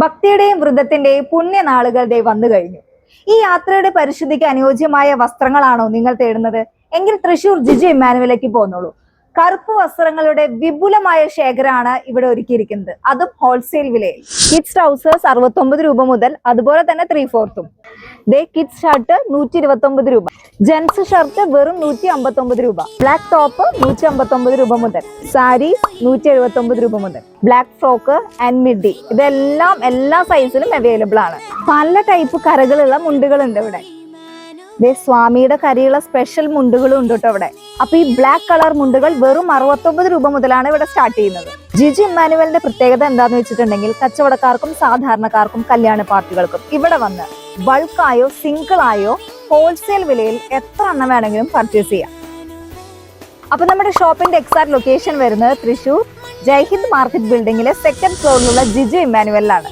ഭക്തിയുടെയും വൃതത്തിന്റെയും പുണ്യനാളുകളുടെ വന്നു കഴിഞ്ഞു. ഈ യാത്രയുടെ പരിശുദ്ധിക്ക് അനുയോജ്യമായ വസ്ത്രങ്ങളാണോ നിങ്ങൾ തേടുന്നത്? എങ്കിൽ തൃശൂർ ജിജു ഇമ്മാനുവലിലേക്ക് പോന്നോളൂ. കറുപ്പ് വസ്ത്രങ്ങളുടെ വിപുലമായ ശേഖരമാണ് ഇവിടെ ഒരുക്കിയിരിക്കുന്നത്, അതും ഹോൾസെയിൽ വിലയിൽ. കിഡ്സ് ട്രൗസേഴ്സ് 69 രൂപ മുതൽ, അതുപോലെ തന്നെ 3/4. കിഡ്സ് ഷർട്ട് 129 രൂപ, ജെൻസ് ഷർട്ട് വെറും 159 രൂപ, ബ്ലാക്ക് ടോപ്പ് 159 രൂപ മുതൽ, സാരീസ് 179 രൂപ മുതൽ, ബ്ലാക്ക് ഫ്രോക്ക് ആൻഡ് മിഡി, ഇതെല്ലാം എല്ലാ സൈസിലും അവൈലബിൾ ആണ്. പല ടൈപ്പ് കരകളുള്ള മുണ്ടുകളുണ്ട് ഇവിടെ. സ്വാമിയുടെ കരിയുള്ള സ്പെഷ്യൽ മുണ്ടുകളും ഉണ്ട് കേട്ടോ ഇവിടെ. അപ്പൊ ഈ ബ്ലാക്ക് കളർ മുണ്ടുകൾ വെറും 69 രൂപ മുതലാണ് ഇവിടെ സ്റ്റാർട്ട് ചെയ്യുന്നത്. ജിജു ഇമ്മാനുവലിന്റെ പ്രത്യേകത എന്താന്ന് വെച്ചിട്ടുണ്ടെങ്കിൽ, കച്ചവടക്കാർക്കും സാധാരണക്കാർക്കും കല്യാണ പാർട്ടികൾക്കും ഇവിടെ വന്ന് ബൾക്കായോ സിംഗിൾ ആയോ ഹോൾസെയിൽ വിലയിൽ എത്ര എണ്ണം വേണമെങ്കിലും പർച്ചേസ് ചെയ്യാം. അപ്പൊ നമ്മുടെ ഷോപ്പിന്റെ എക്സാക്ട് ലൊക്കേഷൻ വരുന്നത് തൃശൂർ ജയ്ഹിന്ദ് മാർക്കറ്റ് ബിൽഡിംഗിലെ 2nd ഫ്ലോറിലുള്ള ജിജു ഇമ്മാനുവലിലാണ്.